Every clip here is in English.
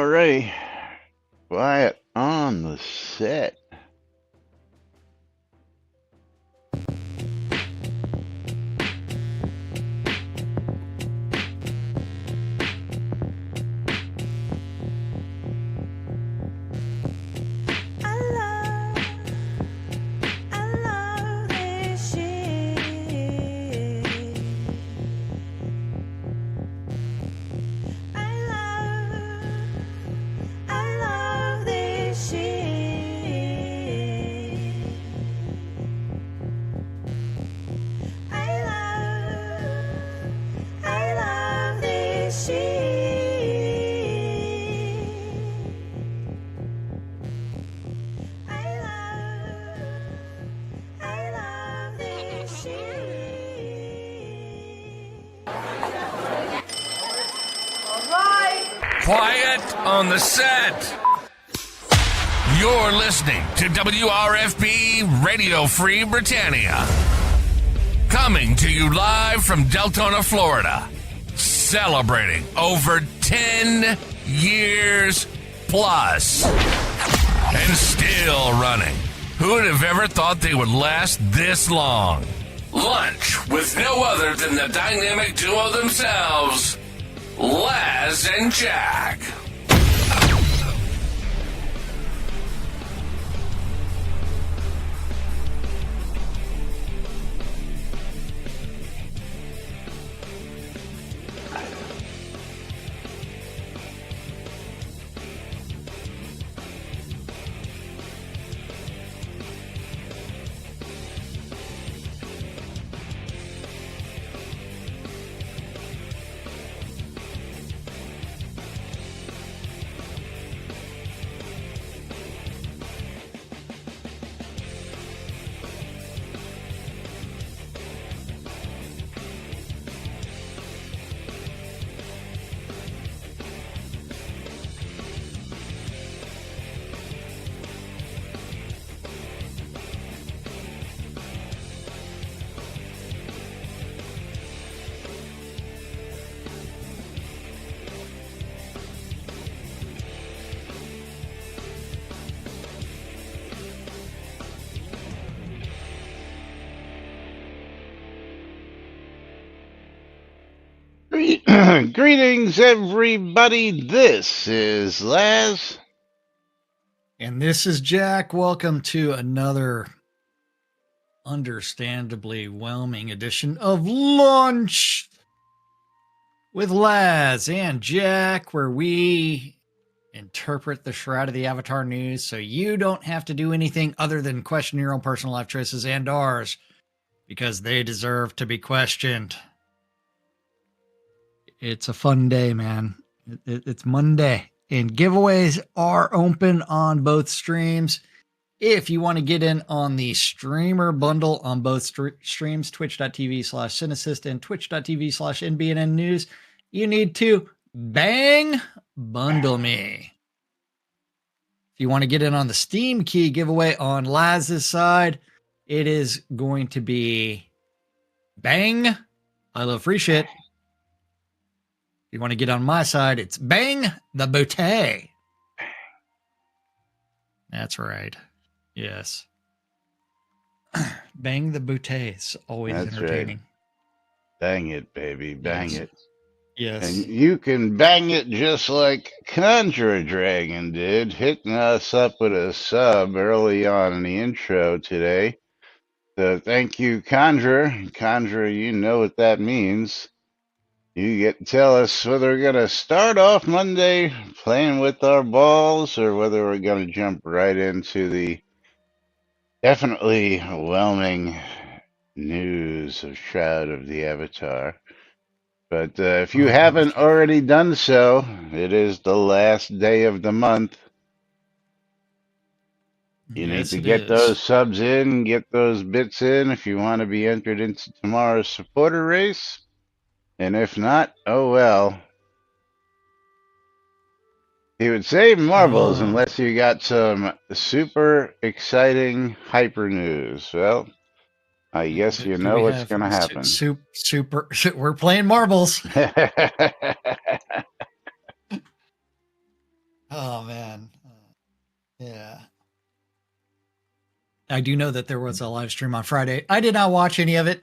Alrighty. Quiet on the set. Quiet on the set. You're listening to WRFB Radio Free Britannia. Coming to you live from Deltona, Florida. Celebrating over 10 years plus. And still running. Who would have ever thought they would last this long? Lunch with no other than the dynamic duo themselves, Laz and Jack. Greetings, everybody. This is Laz. And this is Jack. Welcome to another understandably whelming edition of Lunch with Laz and Jack, where we interpret the Shroud of the Avatar news so you don't have to do anything other than question your own personal life choices and ours, because they deserve to be questioned. It's a fun day, man. It's Monday, and giveaways are open on both streams. If you want to get in on the streamer bundle on both streams, twitch.tv/Cinesist and twitch.tv/NBNN News, you need to bang bundle me. If you want to get in on the Steam Key giveaway on Laz's side, it is going to be bang I love free shit. If you want to get on my side, it's bang the bouteille. That's right. Yes. Bang the bouteille is always That's entertaining. Right. Bang it, baby. Bang Yes. it. Yes. And you can bang it just like Conjure Dragon did, hitting us up with a sub early on in the intro today. So thank you, Conjure. Conjure, you know what that means. You get to tell us whether we're going to start off Monday playing with our balls or whether we're going to jump right into the definitely whelming news of Shroud of the Avatar. But if you haven't already done so, it is the last day of the month. You need to get those subs in, get those bits in if you want to be entered into tomorrow's supporter race. And if not, oh well. He would save marbles unless you got some super exciting hyper news. Well, I guess you know what's going to happen. Super. We're playing marbles. Oh man. Yeah. I do know that there was a live stream on Friday. I did not watch any of it.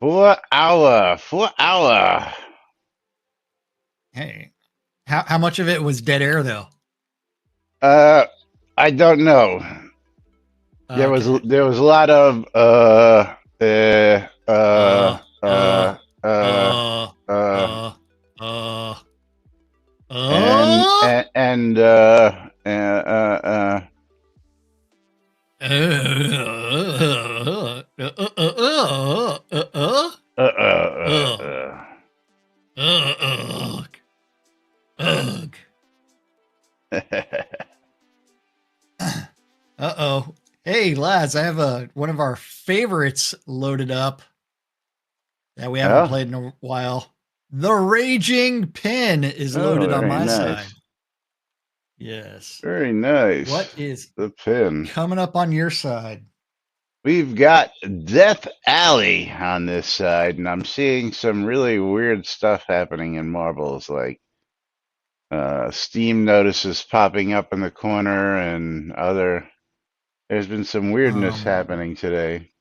4 hour, 4 hour. Hey, how much of it was dead air though? Uh, I don't know. Okay. There was a lot of uh, Uh, uh, uh, uh, uh, uh, uh, uh, uh, and uh, and and uh, uh, uh, uh. ugh, ugh. Uh-oh. Hey, lads, I have one of our favorites loaded up that we haven't Oh, played in a while. The Raging Pin is oh, loaded on very my side. nice, Yes. very nice. What is The pin. coming up on your side? We've got Death Alley on this side, and I'm seeing some really weird stuff happening in marbles, like Steam notices popping up in the corner, and other. There's been some weirdness Um, happening today.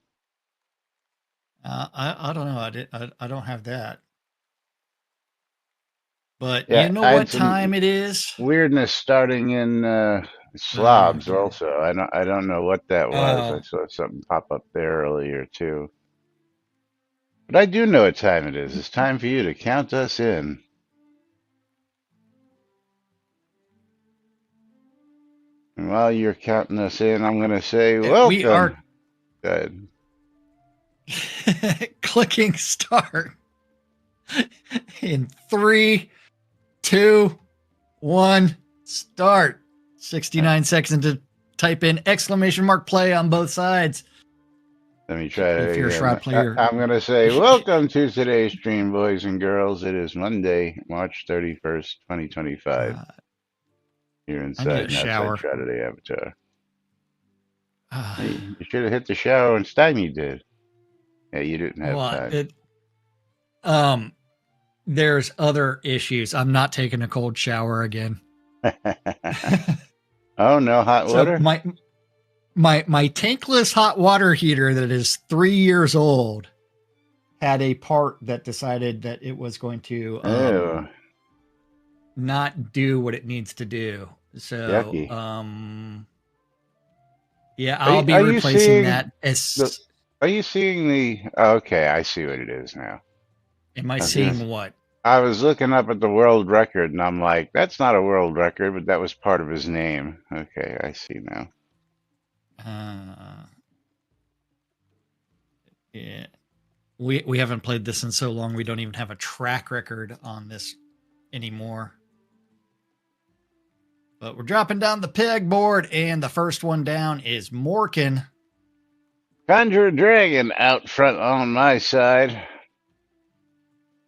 I don't know. I don't have that. But Yeah, you know I had what some time it is? weirdness starting in Uh, slobs also. I don't know what that was. I oh, saw something pop up there earlier too. But I do know what time it is. It's time for you to count us in. And while you're counting us in, I'm going to say we welcome. are Good. clicking start in 3, 2, 1, start. 69 seconds to type in exclamation mark play on both sides. Let me try If it you're a again. Shroud player, I'm going to say welcome to today's stream, boys and girls. It is Monday, March 31st, 2025. uh, Here I need inside a and outside shower. Saturday Avatar. Uh, Hey, you should have hit the shower when Stymie did. Yeah, you didn't have well, time. um, there's other issues. I'm not taking a cold shower again. Oh, no hot So water? my tankless hot water heater that is 3 years old had a part that decided that it was going to Oh, not do what it needs to do. So yucky. yeah, I'll be Are you replacing seeing that the? as Are you seeing the? Oh, okay, I see what it is now. am I I was gonna. seeing what? I was looking up at the world record, and I'm like, that's not a world record, but that was part of his name. Okay, I see now. Uh yeah. We haven't played this in so long we don't even have a track record on this anymore. But we're dropping down the pegboard, and the first one down is Morkin. Conjure Dragon out front on my side.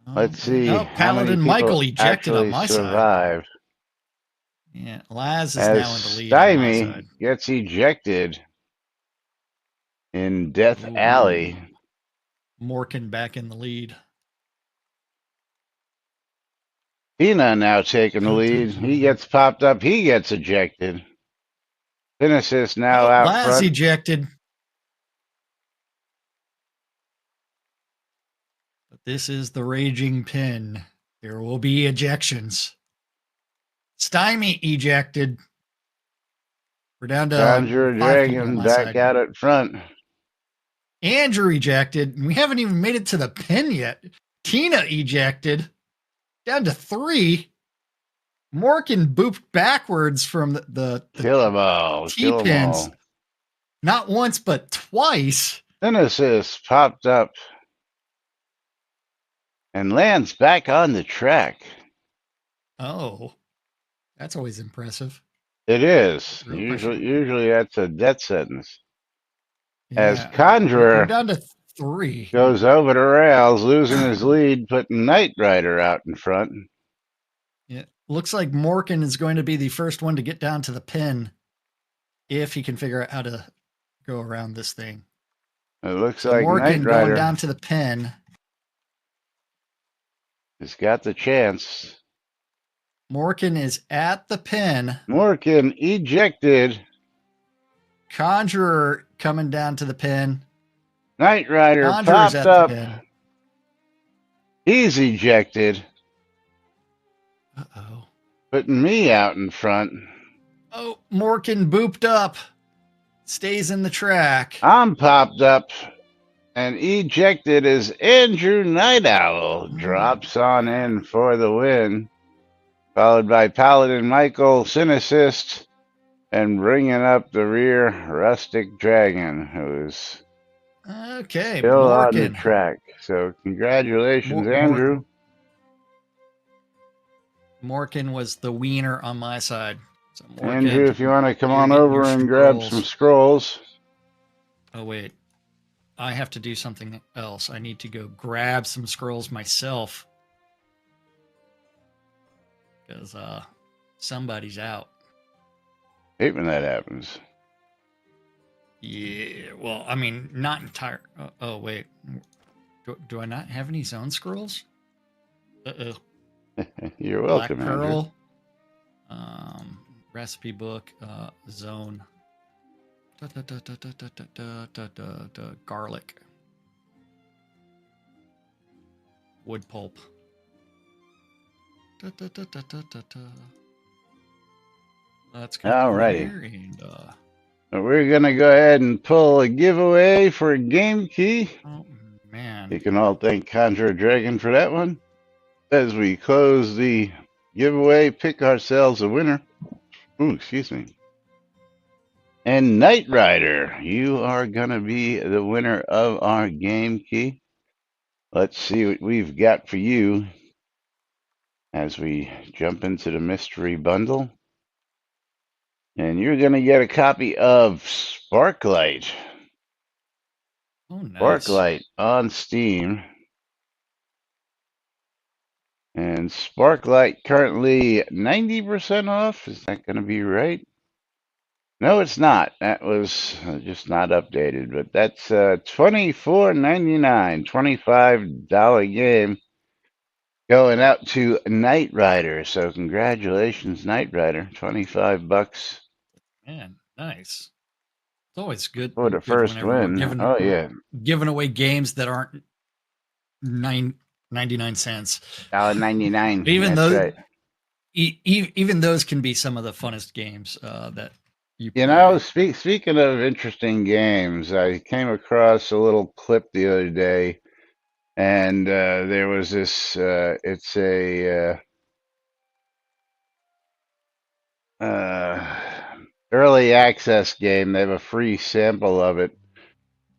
Oh, Let's see how many Paladin people Michael ejected on actually my side. survive. Yeah, Laz is As now in the lead on my Stymie side. gets ejected in Death Ooh, Alley. Morkin back in the lead. Tina now taking the lead. He gets popped up. He gets ejected. Genesis now Oh, out Laz front. ejected. But this is the Raging Pin. There will be ejections. Stymie ejected. We're down to Conjure 5 people on Dragon my back side. out at front. Andrew ejected. We haven't even made it to the pin yet. Tina ejected. Down to 3. Morkin booped backwards from the Kill 'em all. T Kill 'em pins. all. Not once, but twice. Genesis popped up and lands back on the track. Oh, that's always impressive. It is. Real question. Usually that's a death sentence. As Yeah, we're Conjurer down to 3. goes over the rails, losing his lead, putting Knight Rider out in front. Yeah, looks like Morkin is going to be the first one to get down to the pin if he can figure out how to go around this thing. It looks So like Knight Morkin going Rider down to the pin. has got the chance. Morgan is at the pin. Morgan ejected. Conjurer coming down to the pin. Knight Rider Conjurer's popped at the up. pin. He's ejected, Uh-oh. putting me out in front. Oh, Morgan booped up. Stays in the track. I'm popped up and ejected as Andrew Night Owl drops on in for the win, followed by Paladin Michael Synicist and bringing up the rear Rustic Dragon, who's Okay, still on the Morgan. track. So congratulations, Andrew. Morgan was the wiener on my side. So Morgan, Andrew, if you want to come you're on getting over your and grab some scrolls. Oh, wait. I have to do something else. I need to go grab some scrolls myself. Because somebody's out. Hate when that happens. Yeah, well, I mean, not entire. Oh, wait. Do I not have any zone scrolls? Uh-oh. You're welcome, Black Andrew. Pearl. Recipe book. Zone. Garlic. Wood pulp. Let's go Alrighty. over here and We're going to go ahead and pull a giveaway for a game key. oh man. You can all thank Conjure Dragon for that one. As we close the giveaway, pick ourselves a winner. Ooh, excuse me. And Knight Rider, you are going to be the winner of our game key. Let's see what we've got for you as we jump into the mystery bundle. And you're going to get a copy of Sparklight. Oh, nice. Sparklight on Steam. And Sparklight currently 90% off. Is that going to be right? No, it's not. That was just not updated. But that's $24.99, $25 game going out to Knight Rider. So congratulations, Knight Rider. $25 Man, nice. It's always good for the first whenever win. we're giving away games that aren't 99 cents. $1.99. Even That's though right. even those can be some of the funnest games that you play. You know, speaking of interesting games, I came across a little clip the other day, and there was this. It's a early access game. They have a free sample of it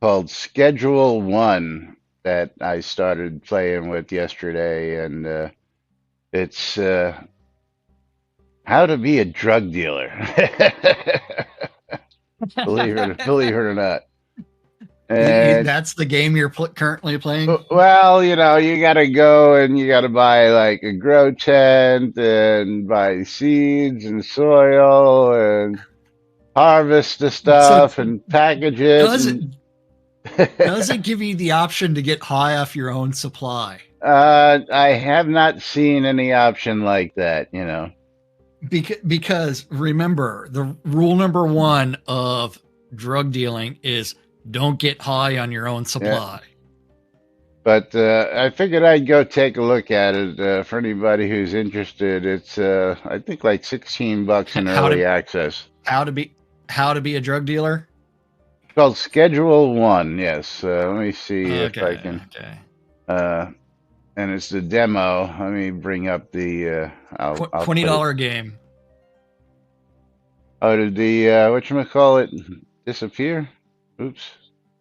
called Schedule One that I started playing with yesterday, and it's how to be a drug dealer. believe it or not. And That's the game you're currently playing? well, you know, you got to go and you got to buy like a grow tent and buy seeds and soil and harvest the stuff and package it. Does it give you the option to get high off your own supply? I have not seen any option like that, you know. Because remember, the rule number one of drug dealing is don't get high on your own supply. Yeah. But I figured I'd go take a look at it for anybody who's interested. It's I think like $16 in early access. How to be a drug dealer? It's called Schedule One. Yes. Let me see if I can. Okay. And it's the demo. Let me bring up the. I'll $20 game. Oh, did the whatchamacallit disappear? Oops.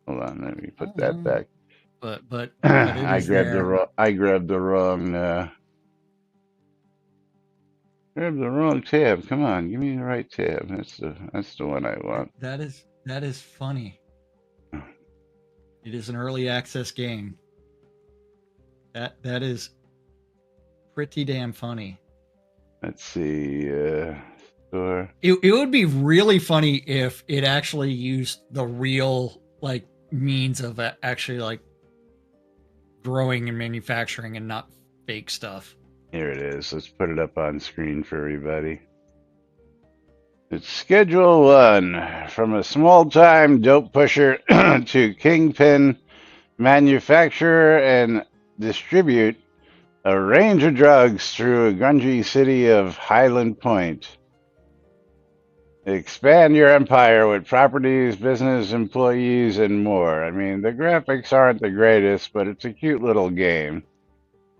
Hold on. Let me put that back. But I grabbed the wrong tab. Come on, give me the right tab. That's the one I want. That is funny. It is an early access game. That is pretty damn funny. Let's see. Store. It would be really funny if it actually used the real like means of actually like growing and manufacturing and not fake stuff. Here it is. Let's put it up on screen for everybody. It's Schedule 1. From a small-time dope pusher to kingpin manufacturer and distribute a range of drugs through a grungy city of Highland Point. Expand your empire with properties, business, employees, and more. I mean, the graphics aren't the greatest, but it's a cute little game.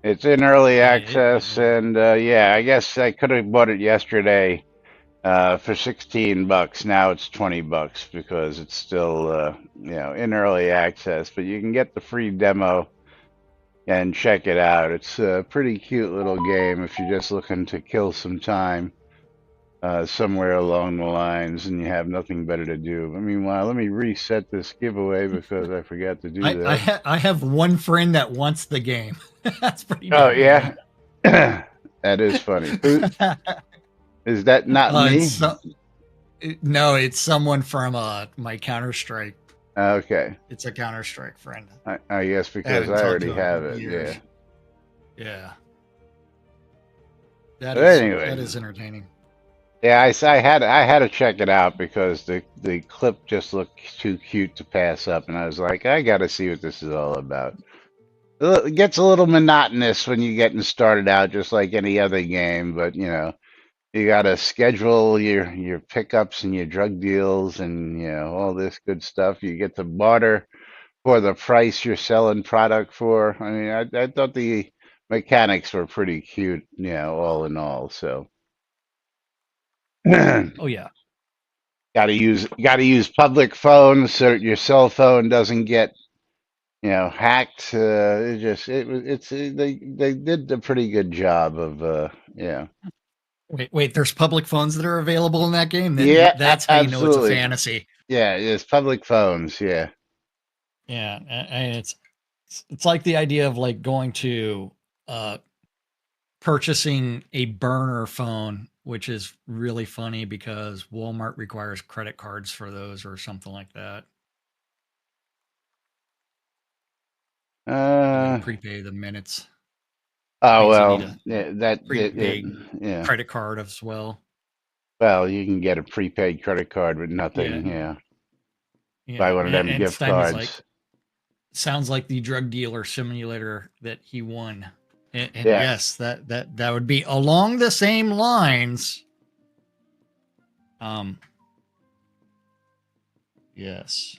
It's in early It access, is. and yeah, I guess I could have bought it yesterday for $16. Now it's $20 because it's still, in early access. But you can get the free demo and check it out. It's a pretty cute little game if you're just looking to kill some time somewhere along the lines and you have nothing better to do. But meanwhile, let me reset this giveaway because I forgot to do that. I have one friend that wants the game. That's pretty Oh, damn yeah. funny. That is funny. Who is that? Not me? No, it's someone from my Counter Strike. Okay. It's a Counter Strike friend. I guess I because haven't I talked already to him have in it. years. Yeah. Yeah. But That anyway, is entertaining. yeah, I had to check it out because the clip just looked too cute to pass up, and I was like, I got to see what this is all about. It gets a little monotonous when you're getting started out, just like any other game, but you got to schedule your pickups and your drug deals and all this good stuff. You get to barter for the price you're selling product for. I mean, I thought the mechanics were pretty cute, all in all. So got Oh yeah. to use public phones so that your cell phone doesn't get hacked. They did a pretty good job of yeah. Wait. There's public phones that are available in that game. Then Yeah, that's how you know it's a absolutely. fantasy. Yeah, it's public phones. Yeah. Yeah, and it's like the idea of like going to uh purchasing a burner phone, which is really funny because Walmart requires credit cards for those or something like that. You got to Uh, prepay the minutes. oh Means you need well, a yeah, prepaid yeah. credit card as well. Well, you can get a prepaid credit card with Yeah, nothing. Yeah, buy yeah. one of them And gift Steinman's like, cards. sounds like the drug dealer simulator that he won. And Yeah. yes, that would be along the same lines. Um, yes.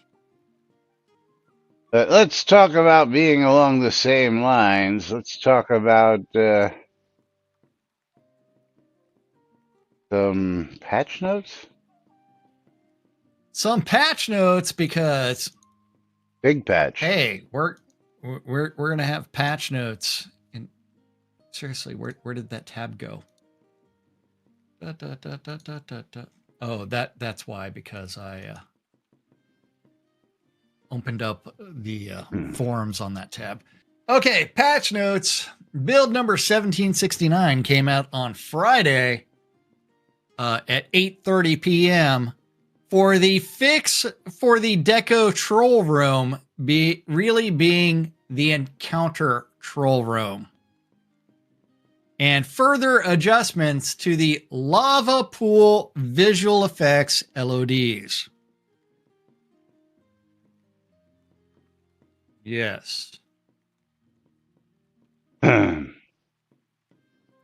Let's talk about being along the same lines. Let's talk about some patch notes. Some patch notes because Big patch. hey, we're gonna have patch notes. And seriously, where did that tab go? Da, da, da, da, da, da, da. Oh, that's why, because I opened up the forums on that tab. Okay, patch notes. Build number 1769 came out on Friday at 8:30 p.m. for the fix for the Deco Troll Room really being the Encounter Troll Room. And further adjustments to the Lava Pool visual effects LODs. Yes.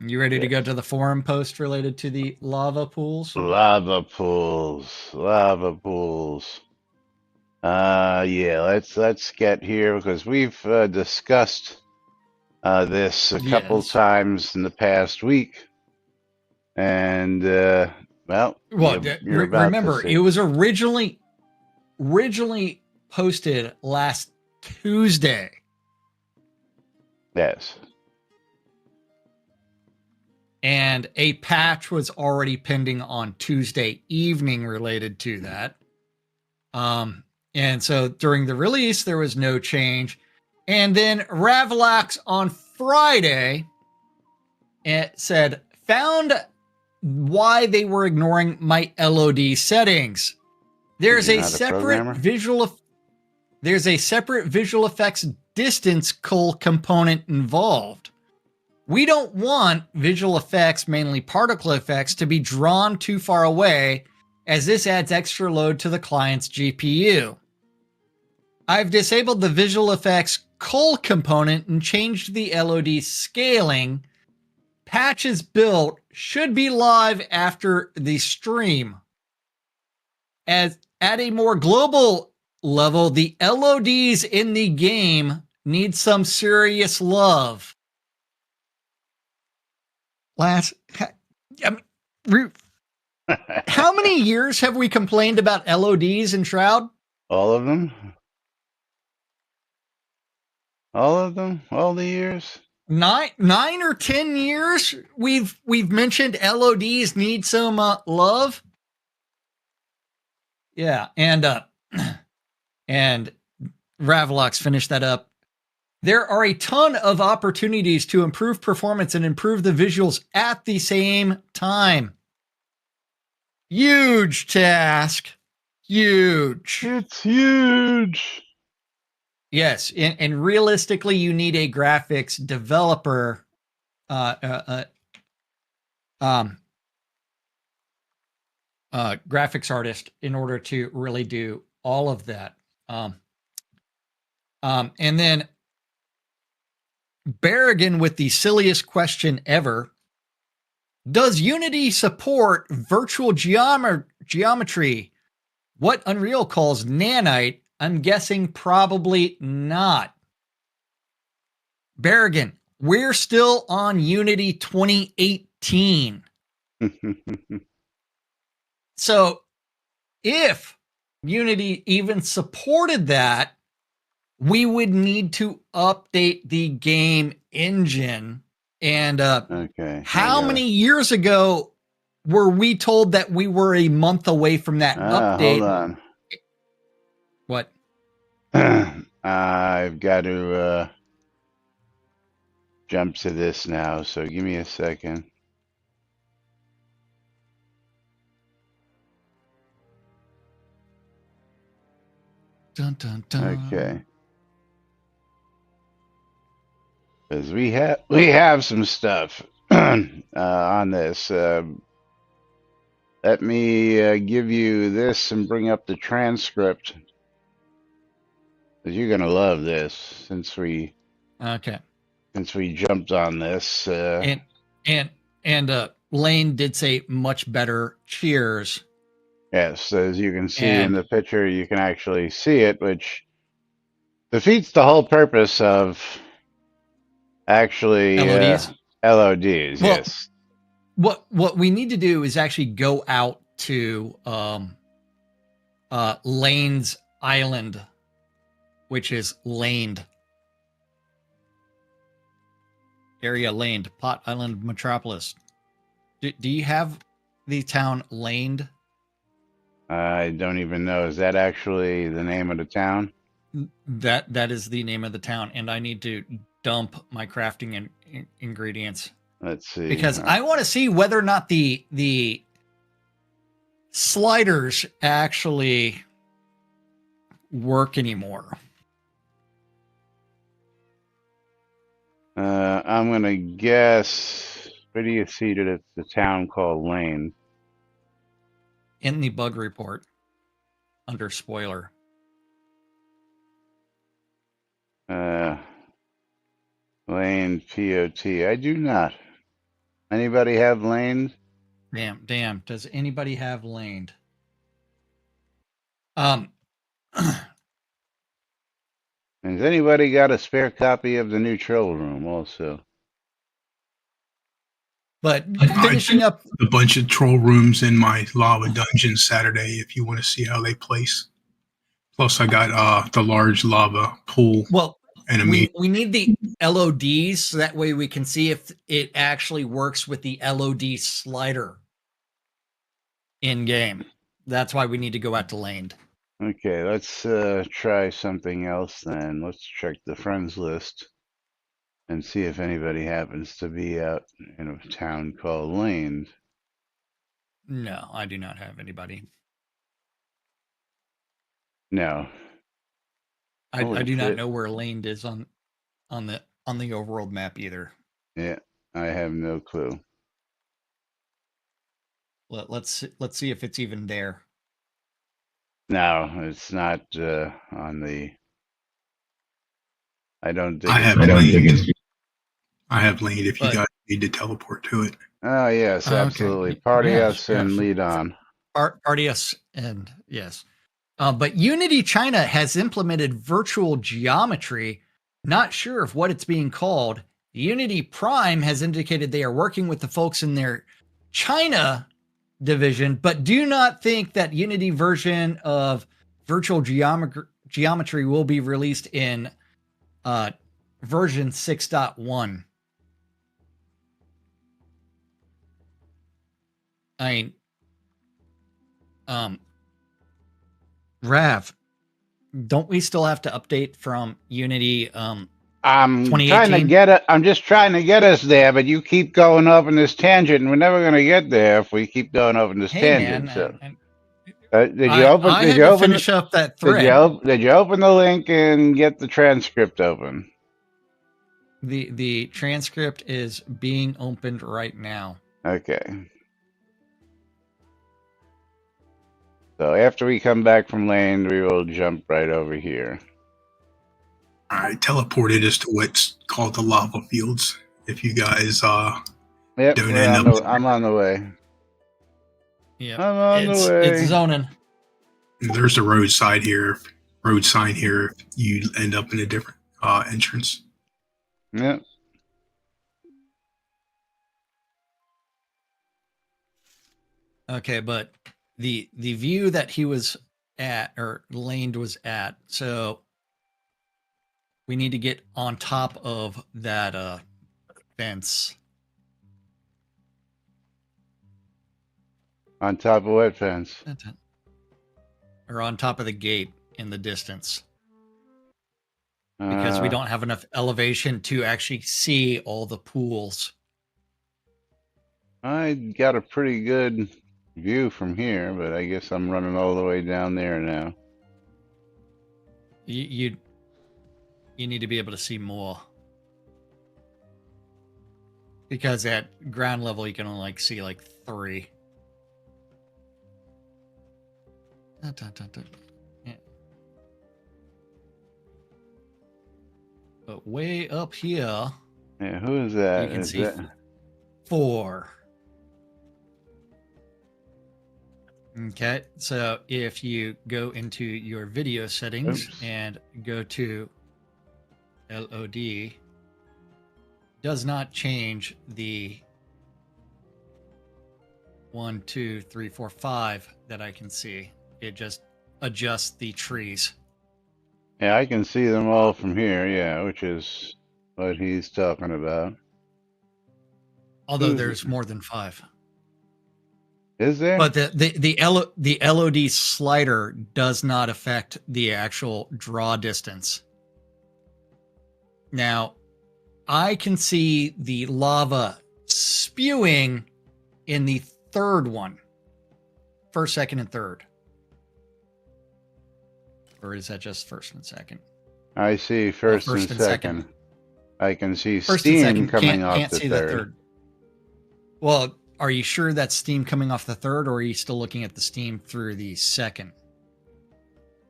You ready to go to the forum post related to the lava pools? Lava pools. Lava pools. Yeah, let's get here because we've discussed this a couple Yes. times in the past week, and well, you're about remember, to it see. was originally posted last Tuesday. Yes. And a patch was already pending on Tuesday evening related to that. And so during the release, there was no change. And then Ravlax on Friday said, found why they were ignoring my LOD settings. There's You're a not a separate programmer? visual effects distance cull component involved. We don't want visual effects, mainly particle effects, to be drawn too far away, as this adds extra load to the client's GPU. I've disabled the visual effects cull component and changed the LOD scaling. Patches built should be live after the stream. As at a more global level, the LODs in the game need some serious love. Last, I mean, how many years have we complained about LODs in Shroud? All of them? All of them? All the years? 9 or 10 years we've mentioned LODs need some love. Yeah, and Ravlox finished that up. There are a ton of opportunities to improve performance and improve the visuals at the same time. Huge task. Huge. It's huge. Yes, and realistically, you need a graphics developer, graphics artist in order to really do all of that. And then Berrigan with the silliest question ever. Does Unity support virtual geometry? What Unreal calls nanite? I'm guessing probably not. Berrigan, we're still on Unity 2018. So if Unity even supported that, we would need to update the game engine. And Okay. how many years ago were we told that we were a month away from that update? Hold on. What? I've got to jump to this now, so give me a second. Dun, dun, dun. Okay. Because we have some stuff on this. Let me give you this and bring up the transcript. Because you're gonna love this since we jumped on this. And Lane did say much better. Cheers. Yes, as you can see in the picture, you can actually see it, which defeats the whole purpose of actually LODs. LODs. Well, yes. What we need to do is actually go out to Lane's Island, which is laned. Area laned. Pot Island Metropolis. Do you have the town laned? I don't even know. Is that actually the name of the town? That is the name of the town, and I need to dump my crafting ingredients. Let's see. Because I want to see whether or not the sliders actually work anymore. I'm gonna guess. Where do you see that it's the town called Lane? In the bug report, under spoiler. Lane POT. I do not. Anybody have Lane? Damn. Does anybody have laned? Has anybody got a spare copy of the new Troll Room also? But finishing up a bunch of troll rooms in my lava dungeon Saturday if you want to see how they place. Plus I got the large lava pool. Well, enemy. We need the LODs so that way we can see if it actually works with the LOD slider in game. That's why we need to go out to laned. Okay, let's try something else then. Let's check the friends list and see if anybody happens to be out in a town called Lane. No, I do not have anybody. No. I do not know where laned is on the overworld map either. Yeah. I have no clue. Let's see if it's even there. No, it's not on the. I don't think I it's. have laid. I have laid if you But- guys need to teleport to it. Oh yes, Okay. absolutely. Party Yeah, us and lead on. Party us and yes. But Unity China has implemented virtual geometry. Not sure of what it's being called. Unity Prime has indicated they are working with the folks in their China division, but do not think that Unity version of virtual geometry will be released in version 6.1. I mean, Rav, don't we still have to update from Unity? I'm trying to 2018? get it. I'm just trying to get us there, but you keep going off in this tangent, and we're never going to get there if we keep going off in this Hey, tangent. man, So, and did you open? I Did had you to open? finish up that Did thread. did you open the link and get the transcript open? The transcript is being opened right now. Okay. So after we come back from land, we will jump right over here. All right, teleported us to what's called the lava fields. If you guys Yep, don't end up, I'm on the way. Yeah, I'm on the it's way. zoning. there's a road sign here. You end up in a different entrance. Yep. Okay, but the view that he was at, or Lane was at, so we need to get on top of that fence. On top of what fence? Or on top of the gate in the distance. Because we don't have enough elevation to actually see all the pools. I got a pretty good view from here, but I guess I'm running all the way down there now. You need to be able to see more. Because at ground level you can only see 3. Yeah. But way up here, Yeah, who is that? you can Is see that... 4. Okay, so if you go into your video settings and go to LOD, does not change the 1, 2, 3, 4, 5 that I can see. It just adjusts the trees. Yeah, I can see them all from here, yeah, which is what he's talking about. Although there's more than 5. Is there? But the LOD slider does not affect the actual draw distance. Now, I can see the lava spewing in the third one. First, second, and third. Or is that just first and second? I see first and second. I can see steam coming off the third. Well, are you sure that's steam coming off the third, or are you still looking at the steam through the second?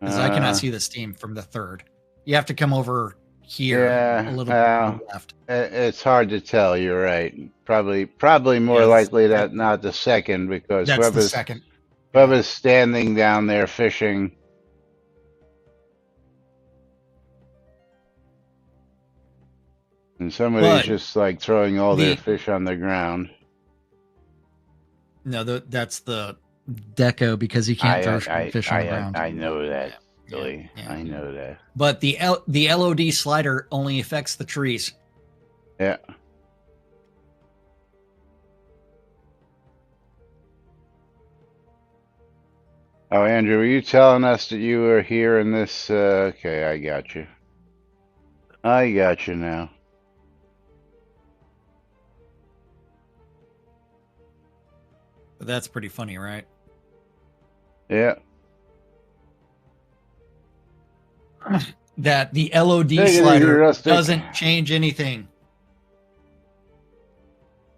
Because I cannot see the steam from the third. You have to come over here a little bit to the left. It's hard to tell. You're right. Probably more likely that not the second, because That's the second. Whoever's standing down there fishing. And somebody's just throwing all their fish on the ground. No, that's the deco, because you can't throw fish on the ground. I know that. Silly. Yeah. I know that. But the LOD slider only affects the trees. Yeah. Oh, Andrew, were you telling us that you were here in this? Okay, I got you. I got you now. But that's pretty funny, right? Yeah. That the LOD slider doesn't change anything.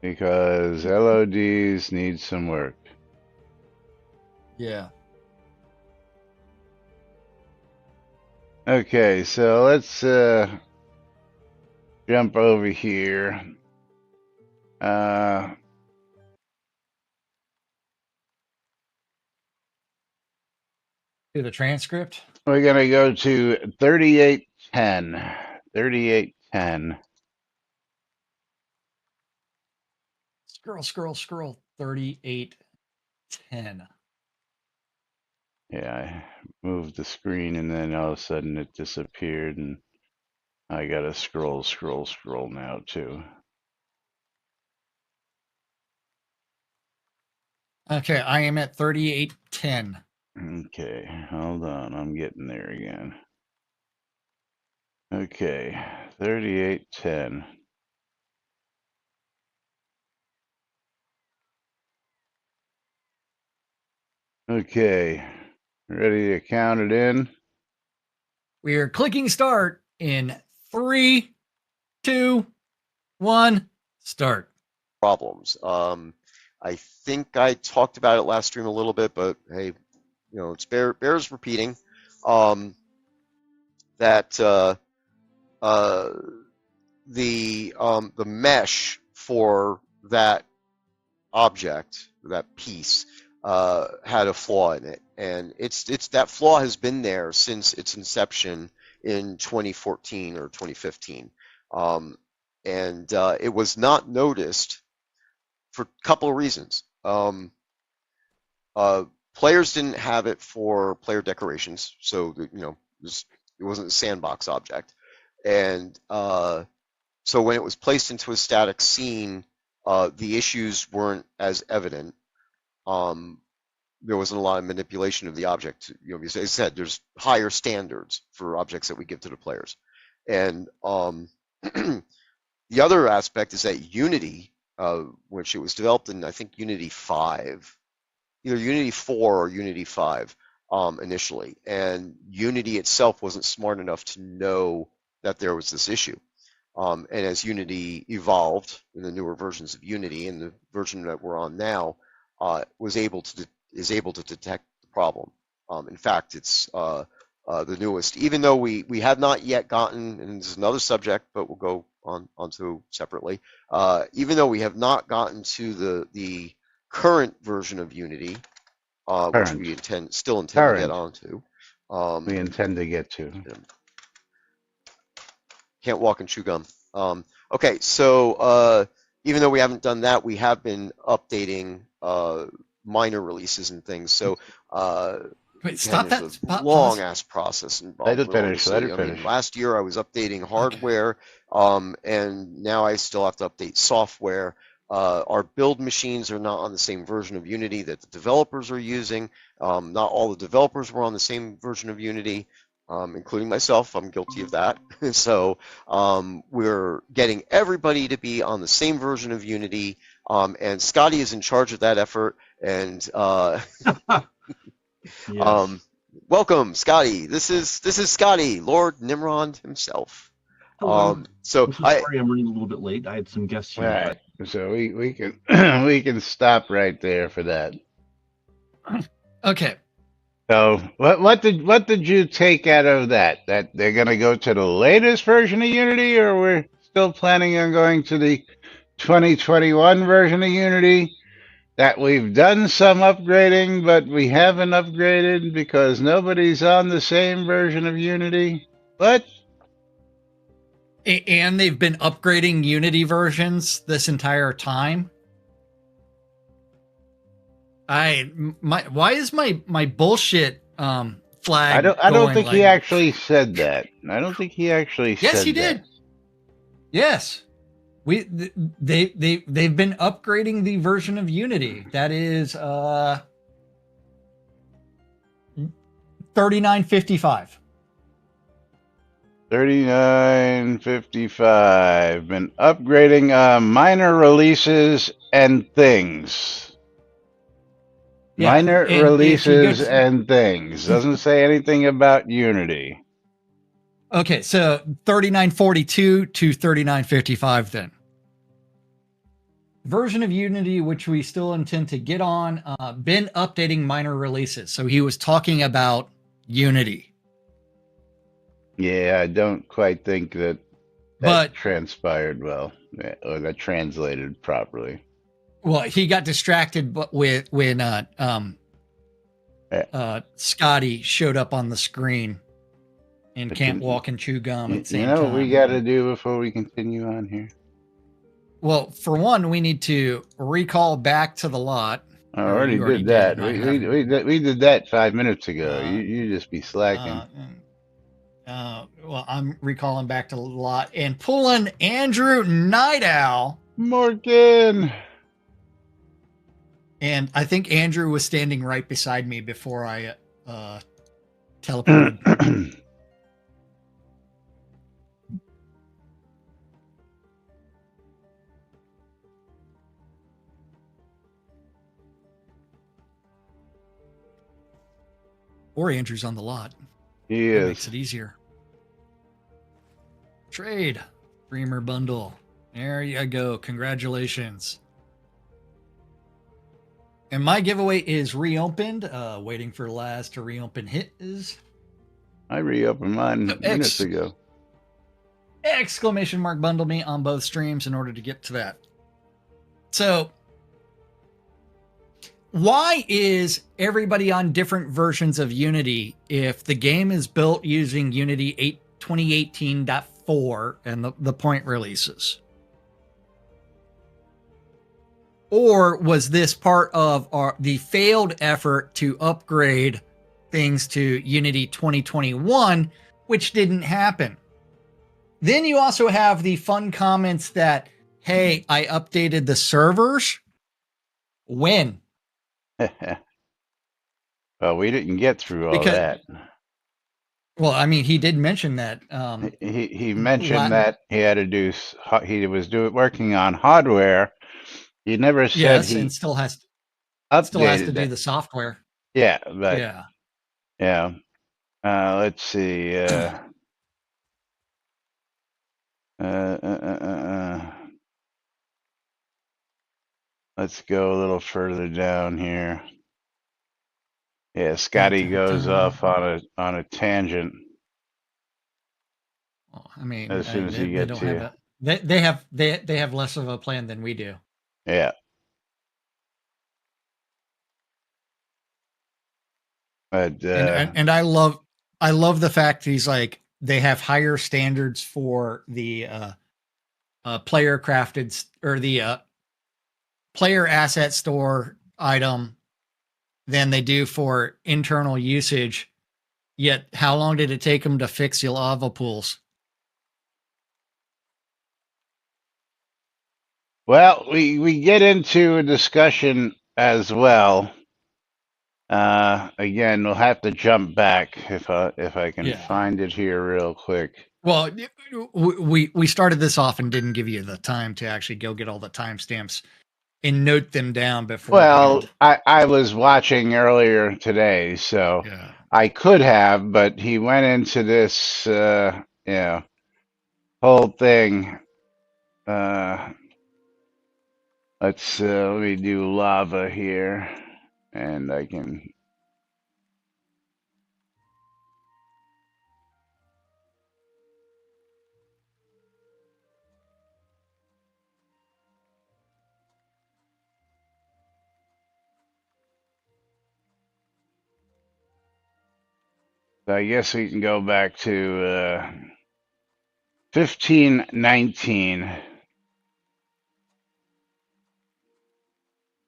because LODs need some work. Yeah. Okay, so let's jump over here. Uh, Do the transcript. we're gonna go to 3810. 3810. Scroll. 3810. Yeah, I moved the screen and then all of a sudden it disappeared, and I gotta scroll now too. Okay, I am at 3810. Okay, hold on, I'm getting there again. Okay, 3810. Okay, ready to count it in? We are clicking start in 3, 2, 1, start. Problems. I think I talked about it last stream a little bit, but hey, it's bears repeating. That the mesh for that object, that piece, had a flaw in it, and it's that flaw has been there since its inception in 2014 or 2015, and it was not noticed for a couple of reasons. Players didn't have it for player decorations, so it wasn't a sandbox object, and so when it was placed into a static scene, the issues weren't as evident. There wasn't a lot of manipulation of the object. As I said, there's higher standards for objects that we give to the players, and the other aspect is that Unity, which it was developed in, I think, Unity 5, either Unity 4 or Unity 5 initially, and Unity itself wasn't smart enough to know that there was this issue. And as Unity evolved in the newer versions of Unity, and the version that we're on now is able to detect the problem. In fact, it's the newest. Even though we have not yet gotten, and this is another subject, but we'll go onto separately. Even though we have not gotten to the current version of Unity, which we still intend to get onto. We intend to get to. Can't walk and chew gum. Okay, so even though we haven't done that, we have been updating minor releases and things. So Wait, stop that. there's a long ass process involved. Let it finish. I mean, last year I was updating hardware, and now I still have to update software. Our build machines are not on the same version of Unity that the developers are using. Not all the developers were on the same version of Unity, including myself. I'm guilty of that. So we're getting everybody to be on the same version of Unity, and Scotty is in charge of that effort. And Yes. welcome, Scotty. This is Scotty, Lord Nimrod himself. Hello. So I'm so sorry I'm running a little bit late. I had some guests here. All right, so we can we can stop right there for that. Okay. So what did you take out of that? That they're gonna go to the latest version of Unity, or we're still planning on going to the 2021 version of Unity? That we've done some upgrading, but we haven't upgraded because nobody's on the same version of Unity. What? And they've been upgrading Unity versions this entire time. Why is my bullshit flag? I don't think he actually said that. I don't think he actually said that. Yes, he did. Yes. They've been upgrading the version of Unity. That is 3955. 3955. Been upgrading minor releases and things. Yeah, Minor and releases and things. Doesn't say anything about Unity. Okay, so 3942 to 3955 then. version of Unity, which we still intend to get on, been updating minor releases. So he was talking about Unity. Yeah, I don't quite think that But transpired well, or that translated properly. well, he got distracted with when Scotty showed up on the screen and can't walk and chew gum at the same You know what we time. got to do before we continue on here? Well, for one, we need to recall back to the lot. I already did that. We did that 5 minutes ago. You just be slacking. Well, I'm recalling back to the lot and pulling Andrew Night Owl. Morgan! And I think Andrew was standing right beside me before I teleported. Or Andrew's on the lot. He that is. makes it easier. Trade. Dreamer bundle. There you go. Congratulations. And my giveaway is reopened. Waiting for Laz to reopen his. I reopened mine minutes ago. Exclamation mark bundle me on both streams in order to get to that. So, why is everybody on different versions of Unity if the game is built using Unity 2018.4 and the point releases? Or was this part of the failed effort to upgrade things to Unity 2021, which didn't happen? Then you also have the fun comments that, hey, I updated the servers. When? Well, we didn't get through all that. Well, I mean, he did mention that. He mentioned that he had to do. He was working on hardware. He never said he and still has to do the software. Yeah, but yeah. Let's see. Let's go a little further down here. Yeah, Scotty goes off on a tangent. Well, I mean, as soon as he gets here, they have less of a plan than we do. Yeah. But and I love the fact he's like they have higher standards for the player crafted or the player asset store item than they do for internal usage. Yet, how long did it take them to fix your lava pools? Well, we get into a discussion as well. Again, we'll have to jump back if I can find it here real quick. Well, we started this off and didn't give you the time to actually go get all the timestamps and note them down before. Well, I was watching earlier today, so I could have, but he went into this whole thing. Let me do lava here, and I can. So I guess we can go back to 1519.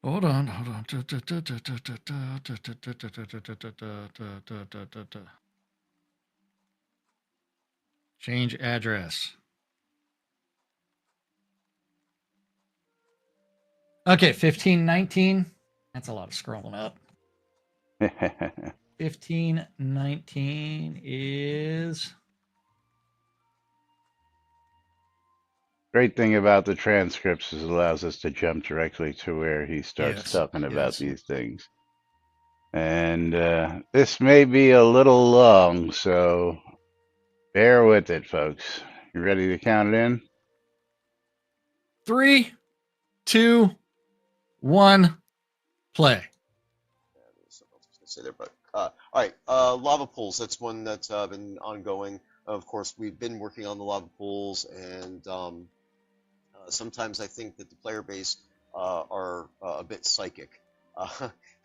Hold on. Change address. Okay, 1519. That's a lot of scrolling up. 1519 is. Great thing about the transcripts is it allows us to jump directly to where he starts talking about these things. And this may be a little long, so bear with it, folks. You ready to count it in? 3, 2, 1, play. There's something else I was going to say there, but all right. Lava pools. That's one that's been ongoing. Of course, we've been working on the lava pools, and sometimes I think that the player base are a bit psychic.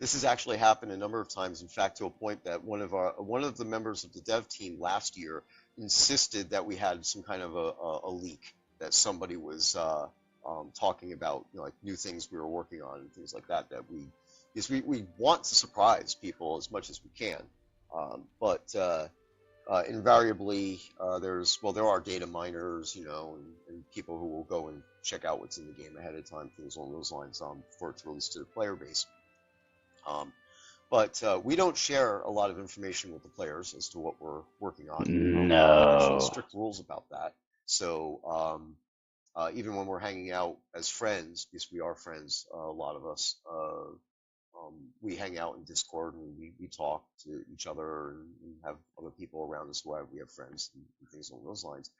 This has actually happened a number of times. In fact, to a point that one of the members of the dev team last year insisted that we had some kind of a leak, that somebody was talking about, like new things we were working on and things like that. Because we want to surprise people as much as we can, but invariably there are data miners, and people who will go and check out what's in the game ahead of time, things along those lines, before it's released to the player base. But we don't share a lot of information with the players as to what we're working on. We have actually No. strict rules about that. So even when we're hanging out as friends, because we are friends, a lot of us, we hang out in Discord and we talk to each other and have other people around us who we have friends and things along those lines.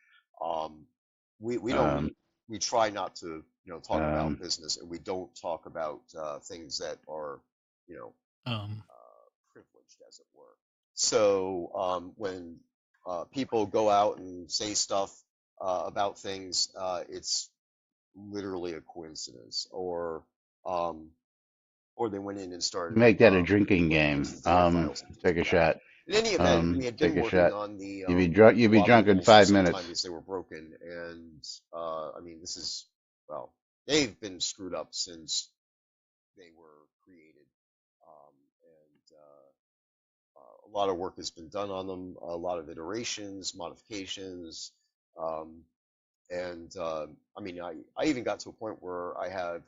We don't Um, we try not to talk about um, business, and we don't talk about things that are you know Um, privileged, as it were. So when people go out and say stuff about things, it's literally a coincidence, or they went in and started Make that a drinking looking into game. the data files and things Take a like that. shot. In any event, we had been Take a working shot. on the You'd be lava drunk in pools for 5 some minutes. time, because they were broken, and I mean, this is, well, they've been screwed up since they were created, and a lot of work has been done on them, a lot of iterations, modifications, and I mean, I even got to a point where I have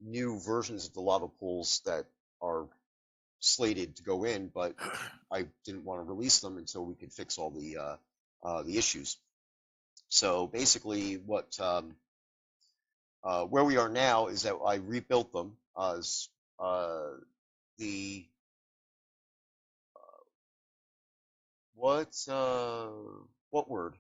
new versions of the lava pools that are slated to go in, but I didn't want to release them until we could fix all the issues. So basically, where we are now is that I rebuilt them as the what word?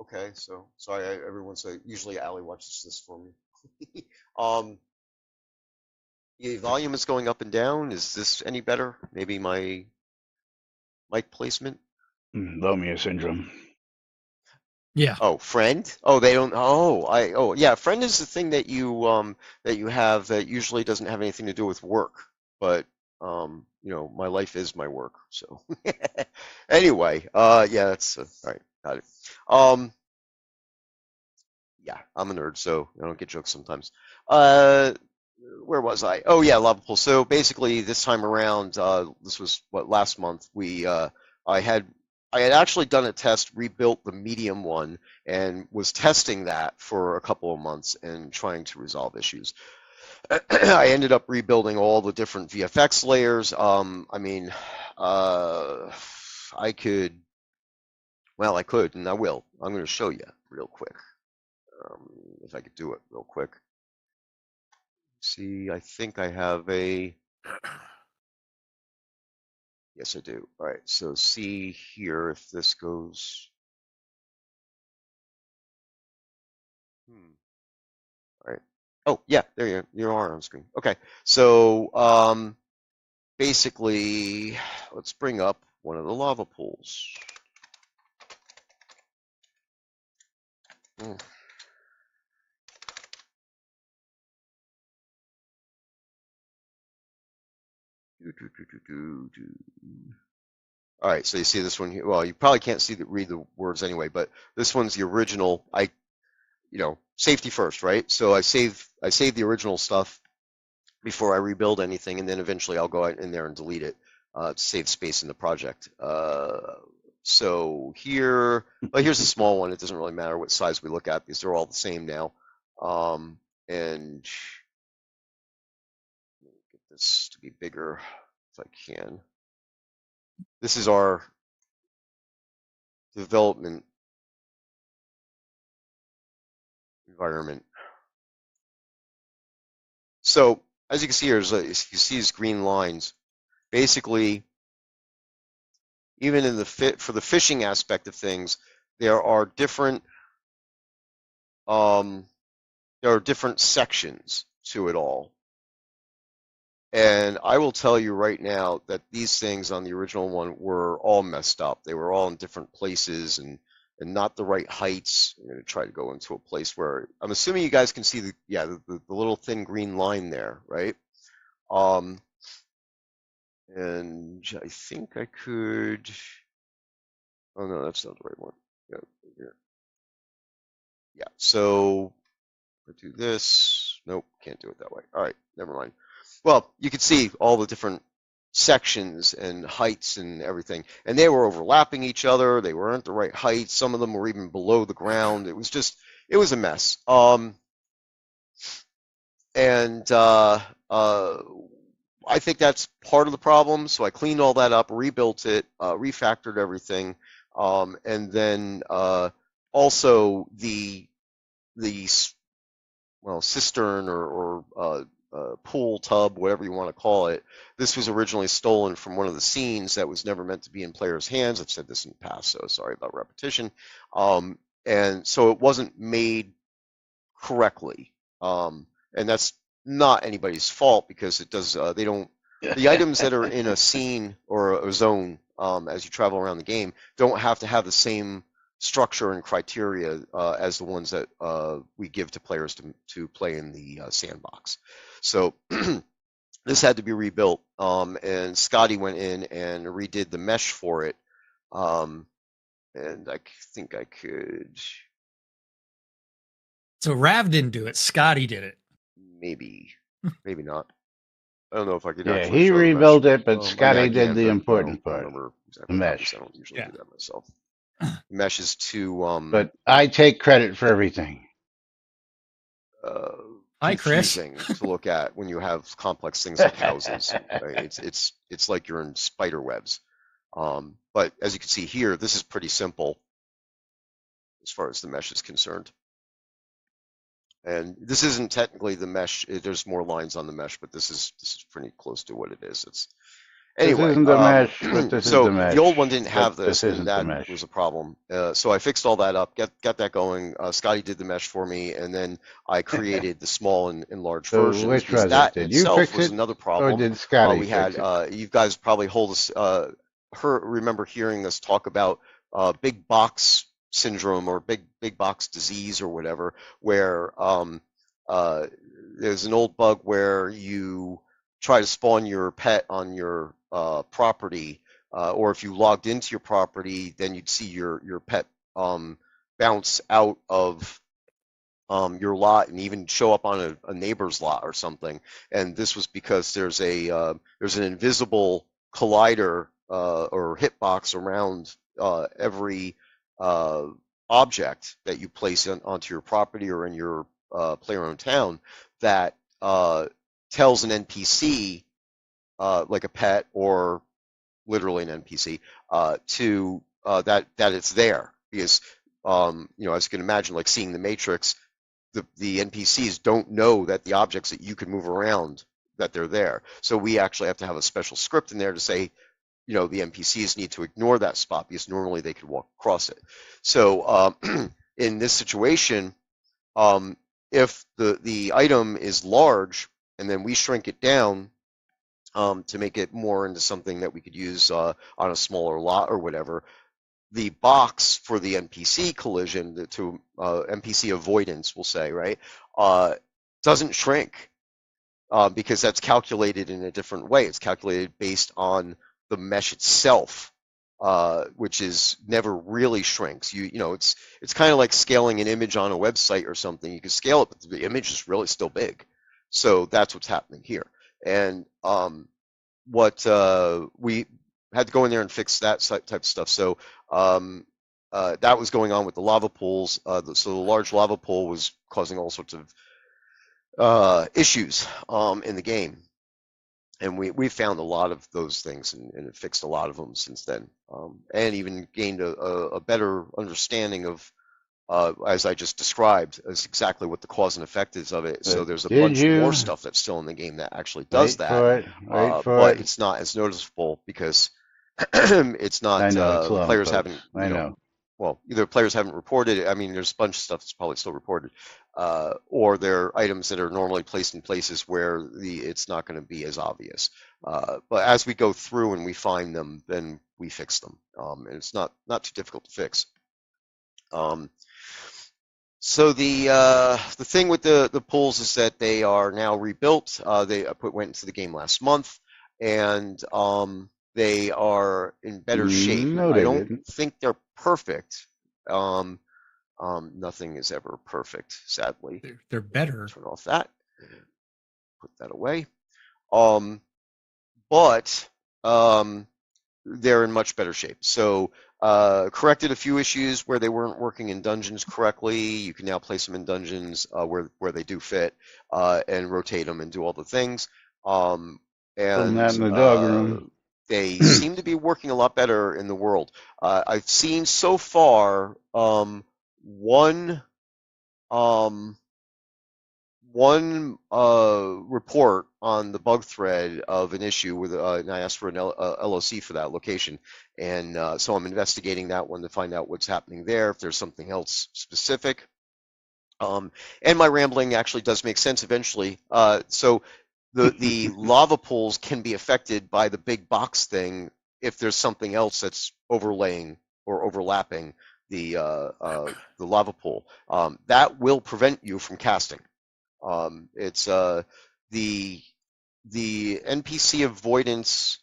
Okay, so sorry, everyone. So usually Allie watches this for me. um, the volume is going up and down. Is this any better? Maybe my mic placement. Lomia syndrome. yeah. Oh, friend? Oh, they don't. Oh, yeah. Friend is the thing that you have that usually doesn't have anything to do with work, but my life is my work. So anyway, yeah, that's all right. Got it. Yeah, I'm a nerd, so I don't get jokes sometimes. Uh, where was I? Oh yeah, lava pool. So basically, this time around, this was what, last month. I had I had actually done a test, rebuilt the medium one, and was testing that for a couple of months and trying to resolve issues. I ended up rebuilding all the different VFX layers. I mean, I could, well, I could, and I will. I'm going to show you real quick, if I could do it real quick. See, I think I have a. Yes, I do. All right, so see here if this goes. All right. Oh, yeah, there you are on screen. Okay, so basically, let's bring up one of the lava pools. Mm. All right, so you see this one here. Well, you probably can't read the words anyway, but this one's the original. Safety first, right? So I save the original stuff before I rebuild anything, and then eventually I'll go out in there and delete it to save space in the project. So here's a small one. It doesn't really matter what size we look at because they're all the same now. And get this to be bigger if I can. This is our development environment. So as you can see here, you see these green lines. Basically, even in the for the fishing aspect of things, there are different sections to it all. And I will tell you right now that these things on the original one were all messed up. They were all in different places and not the right heights. I'm going to try to go into a place where I'm assuming you guys can see the little thin green line there, right? And I think I could. Oh no, that's not the right one. Yeah, here. Yeah. So I do this. Nope, can't do it that way. All right, never mind. Well, you could see all the different sections and heights and everything, and they were overlapping each other. They weren't the right height. Some of them were even below the ground. It was a mess. And I think that's part of the problem. So I cleaned all that up, rebuilt it, refactored everything, and then also the cistern or pool tub, whatever you want to call it. This was originally stolen from one of the scenes that was never meant to be in players' hands. I've said this in the past, so sorry about repetition. And so it wasn't made correctly, and that's not anybody's fault because it does. They don't. The items that are in a scene or a zone as you travel around the game don't have to have the same structure and criteria as the ones that we give to players to play in the sandbox. So this had to be rebuilt, and Scotty went in and redid the mesh for it. And I think I could. So Rav didn't do it. Scotty did it. Maybe not. I don't know if I could. Yeah, he rebuilt it, but Scotty did the but important I don't part. remember exactly The how, mesh. because I don't usually Yeah. do that myself. Mesh is too But I take credit for everything. Hi, Chris. confusing to look at when you have complex things like houses. Right? It's like you're in spider webs. But as you can see here, this is pretty simple as far as the mesh is concerned. And this isn't technically the mesh. There's more lines on the mesh, but this is pretty close to what it is. It's anyway. This isn't the mesh, but this is the mesh. The old one didn't have But this, and isn't the that mesh. was a problem. So I fixed all that up, got that going. Scotty did the mesh for me, and then I created the small and large So versions. which because was that it? Did you itself fix was it, another or problem. did Scotty We had fix it? you guys probably remember hearing us talk about big box syndrome or big box disease or whatever, where there's an old bug where you try to spawn your pet on your property, or if you logged into your property, then you'd see your pet bounce out of your lot and even show up on a neighbor's lot or something. And this was because there's an invisible collider or hitbox around every object that you place onto your property or in your player-owned town that tells an NPC, like a pet or literally an NPC, that it's there. Because as you can imagine, like seeing the Matrix, the NPCs don't know that the objects that you can move around, that they're there. So we actually have to have a special script in there to say, the NPCs need to ignore that spot because normally they could walk across it. So in this situation, if the item is large and then we shrink it down to make it more into something that we could use on a smaller lot or whatever, the box for the NPC collision, NPC avoidance, we'll say, right, doesn't shrink because that's calculated in a different way. It's calculated based on the mesh itself, which is never really shrinks. It's kind of like scaling an image on a website or something. You can scale it, but the image is really still big. So that's what's happening here. And what we had to go in there and fix that type of stuff. So that was going on with the lava pools. So the large lava pool was causing all sorts of issues in the game. And we found a lot of those things and it fixed a lot of them since then. And even gained a better understanding of, as I just described, as exactly what the cause and effect is of it. So there's a bunch more stuff that's still in the game that actually does that. But it's not as noticeable because It's I not, know it's lava players pokes. haven't, I know. well, either players haven't reported it. I mean, there's a bunch of stuff that's probably still reported, or they're items that are normally placed in places where it's not going to be as obvious. But as we go through and we find them, then we fix them, and it's not too difficult to fix. Um, so the thing with the pools is that they are now rebuilt. They went into the game last month, and they are in better shape. No, I they don't didn't. think they're perfect. Um, Nothing is ever perfect, sadly. They're better. Turn off that. Put that away. But they're in much better shape. So corrected a few issues where they weren't working in dungeons correctly. You can now place them in dungeons where they do fit, and rotate them and do all the things. Putting that And in the dog room. they seem to be working a lot better in the world. I've seen so far one um, one report on the bug thread of an issue with, and I asked for an LOC for that location, and so I'm investigating that one to find out what's happening there, if there's something else specific. And my rambling actually does make sense eventually. So the lava pools can be affected by the big box thing if there's something else that's overlaying or overlapping the lava pool. That will prevent you from casting. It's the NPC avoidance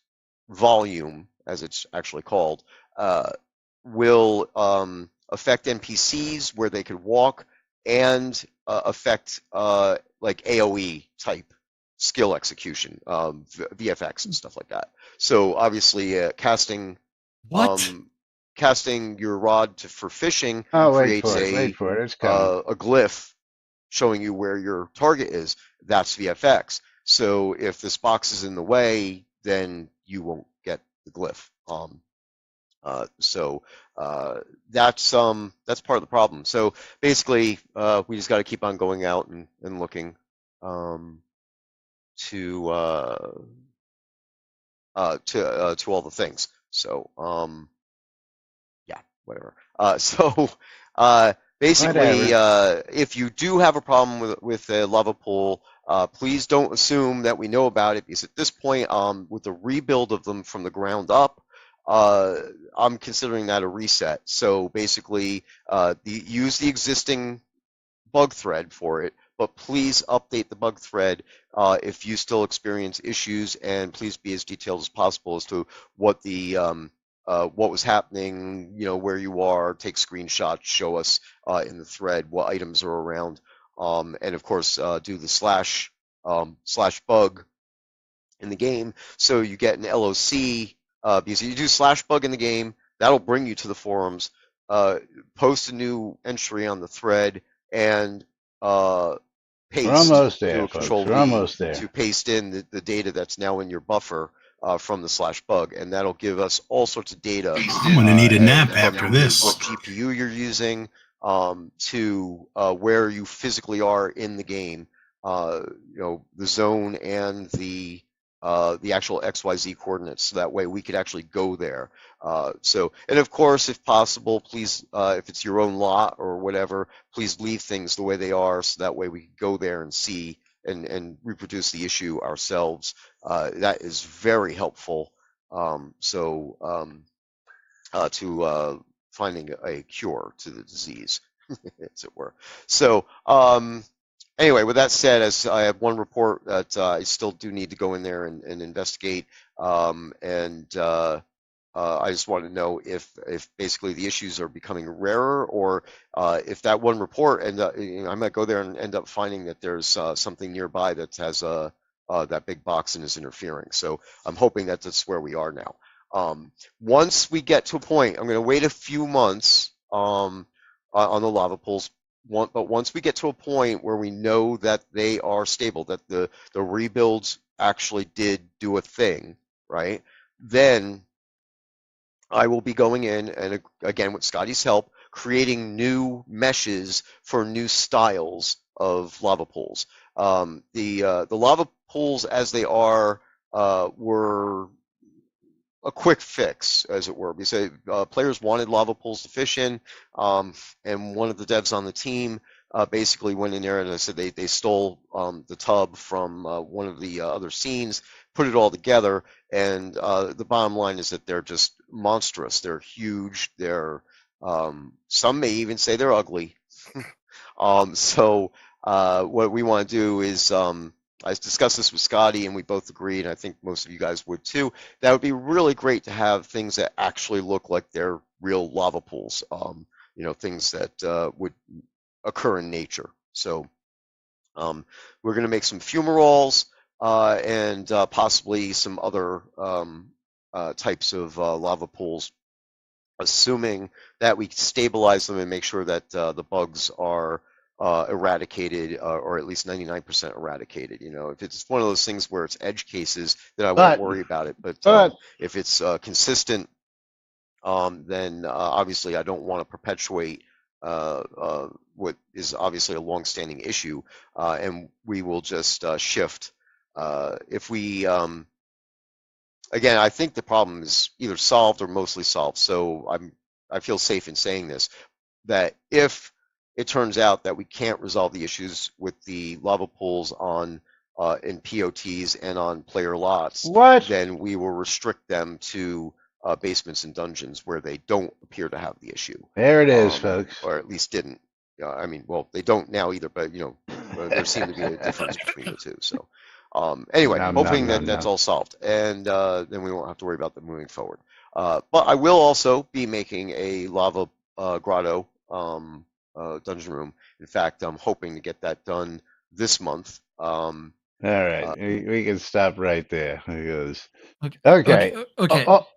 volume, as it's actually called, will affect NPCs where they could walk, and affect like AOE type skill execution, VFX and stuff like that. So obviously, What? casting your rod for fishing Oh, wait creates for it. Wait for it. It's coming. a glyph showing you where your target is. That's VFX. So if this box is in the way, then you won't get the glyph. So that's part of the problem. So basically, we just got to keep on going out and looking to all the things. So yeah, whatever. So basically, Whatever. if you do have a problem with a lava pool, please don't assume that we know about it, because at this point, with the rebuild of them from the ground up, I'm considering that a reset. So basically, use the existing bug thread for it, but please update the bug thread if you still experience issues, and please be as detailed as possible as to what the what was happening, where you are, take screenshots, show us in the thread what items are around, and of course do the slash bug in the game, so you get an LOC, because you do slash bug in the game, that'll bring you to the forums, post a new entry on the thread, and We're paste, almost do there, a folks. control We're V almost there. to paste in the data that's now in your buffer from the slash bug, and that'll give us all sorts of data. I'm going to need a nap after this. What GPU you're using, to where you physically are in the game, the zone and the actual XYZ coordinates, so that way we could actually go there. And of course, if possible, please, if it's your own lot or whatever, please leave things the way they are, so that way we can go there and see and reproduce the issue ourselves. That is very helpful. To finding a cure to the disease, as it were. So, anyway, with that said, as I have one report that I still do need to go in there and investigate, I just want to know if basically the issues are becoming rarer, or if that one report, and I might go there and end up finding that there's something nearby that has that big box and is interfering. So I'm hoping that that's where we are now. Once we get to a point, I'm going to wait a few months on the lava pools. But once we get to a point where we know that they are stable, that the rebuilds actually did do a thing, right? Then I will be going in and, again, with Scotty's help, creating new meshes for new styles of lava pools. The lava pools as they are were a quick fix, as it were. We say players wanted lava pools to fish in, and one of the devs on the team basically went in there and I said they stole the tub from one of the other scenes, put it all together, and the bottom line is that they're just monstrous. They're huge. They're some may even say they're ugly. So what we want to do is I discussed this with Scotty, and we both agreed, and I think most of you guys would too. That would be really great to have things that actually look like they're real lava pools. Things that would occur in nature. So we're going to make some fumaroles and possibly some other types of lava pools, assuming that we stabilize them and make sure that the bugs are eradicated, or at least 99% eradicated. If it's one of those things where it's edge cases, then I won't worry about it. But if it's consistent, then obviously I don't want to perpetuate what is obviously a long-standing issue, and we will just shift. If we Again, I think the problem is either solved or mostly solved. So I feel safe in saying this, that if it turns out that we can't resolve the issues with the lava pools in POTs and on player lots, then we will restrict them to basements and dungeons where they don't appear to have the issue. There it is, folks. Or at least didn't. Well, they don't now either, but there seemed to be a difference between the two. So anyway, hoping that that's all solved, and then we won't have to worry about them moving forward. But I will also be making a lava grotto dungeon room. In fact, I'm hoping to get that done this month. All right, we can stop right there. Because Okay.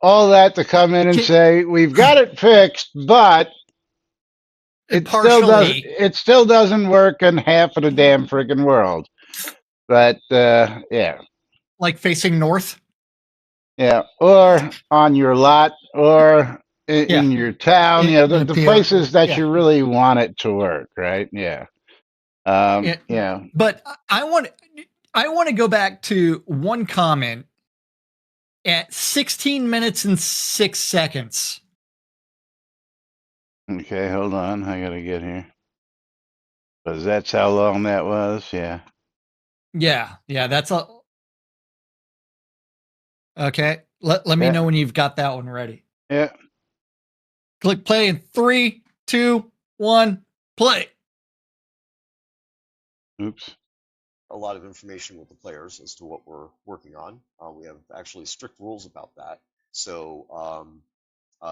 all that to come in and say we've got it fixed, but it still doesn't work in half of the damn freaking world. But yeah, like facing north. Yeah, or on your lot, or in your town. The places that you really want it to work, right? Yeah. But I want to go back to one comment at 16 minutes and 6 seconds. Okay, hold on. I gotta get here. Because that's how long that was. Yeah. Yeah, that's a. Okay, let me know when you've got that one ready. Yeah. Click play in 3, 2, 1, play. Oops. A lot of information with the players as to what we're working on. We have actually strict rules about that. So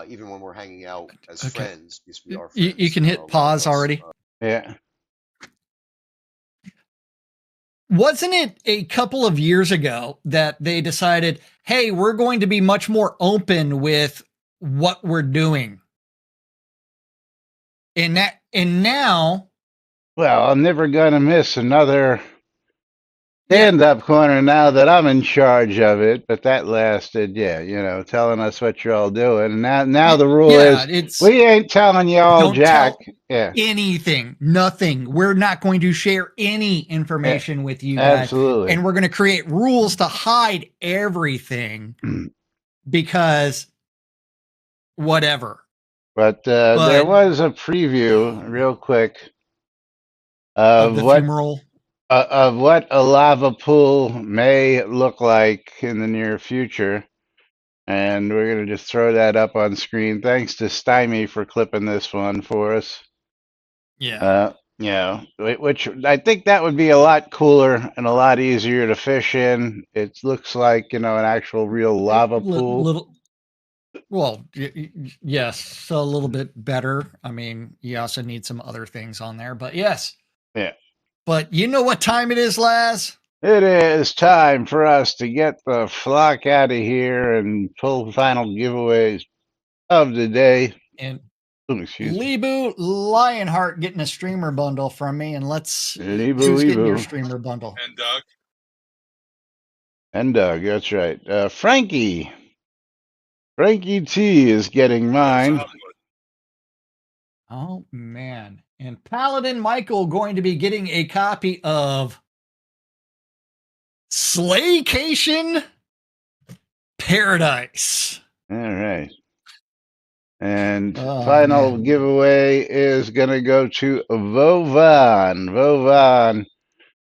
even when we're hanging out as friends, because we are friends, you can hit pause already. Yeah. Wasn't it a couple of years ago that they decided, hey, we're going to be much more open with what we're doing? And now. Well, I'm never going to miss another stand-up corner now that I'm in charge of it. But that lasted, telling us what you're all doing. And now the rule is we ain't telling y'all jack. Anything, nothing. We're not going to share any information with you guys. Absolutely. And we're going to create rules to hide everything because whatever. But there was a preview real quick of what a lava pool may look like in the near future. And we're going to just throw that up on screen. Thanks to Stymie for clipping this one for us. Yeah. Which I think that would be a lot cooler and a lot easier to fish in. It looks like, an actual real lava pool. Yes, so a little bit better. I mean, you also need some other things on there, but yes. Yeah. But you know what time it is, Laz? It is time for us to get the flock out of here and pull final giveaways of the day. And Lebu Lionheart getting a streamer bundle from me, and who's getting your streamer bundle? And Doug, that's right. Frankie T is getting mine. Oh man. And Paladin Michael going to be getting a copy of Slaycation Paradise. All right. And Oh, final man. giveaway is going to go to Vovan. Vovan,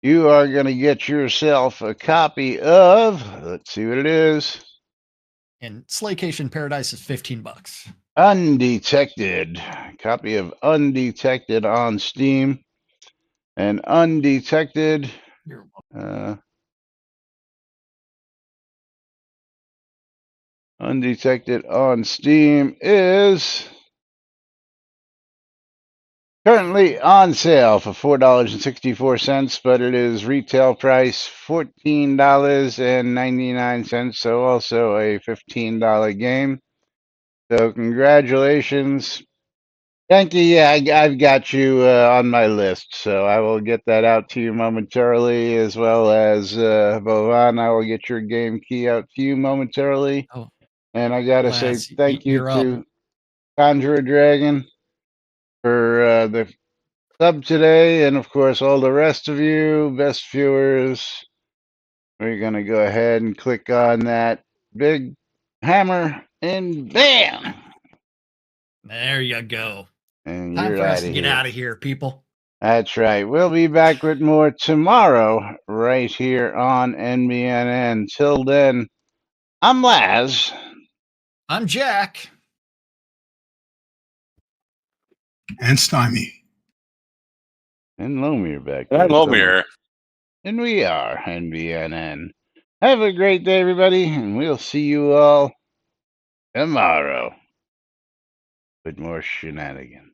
you are going to get yourself a copy of, let's see what it is, And Slaycation Paradise is $15. Undetected. Copy of Undetected on Steam. And Undetected, You're Undetected on Steam is currently on sale for $4.64, but it is retail price $14.99, so also a $15 game. So congratulations. Thank you. Yeah, I've got you on my list, so I will get that out to you momentarily, as well as Bovan. I will get your game key out to you momentarily. oh, And I gotta say Laz, thank you you're up. to Conjurer Dragon for the sub today, and of course all the rest of you best viewers. We're gonna go ahead and click on that big hammer, and bam, There you go. and Time you're for out us of to get here. out of here, people. That's right. We'll be back with more tomorrow, right here on NBNN. Till then, I'm Laz. I'm Jack. And Stymie. And Lomir back And I'm there somewhere. Lomir. And we are NBNN. Have a great day, everybody, and we'll see you all tomorrow with more shenanigans.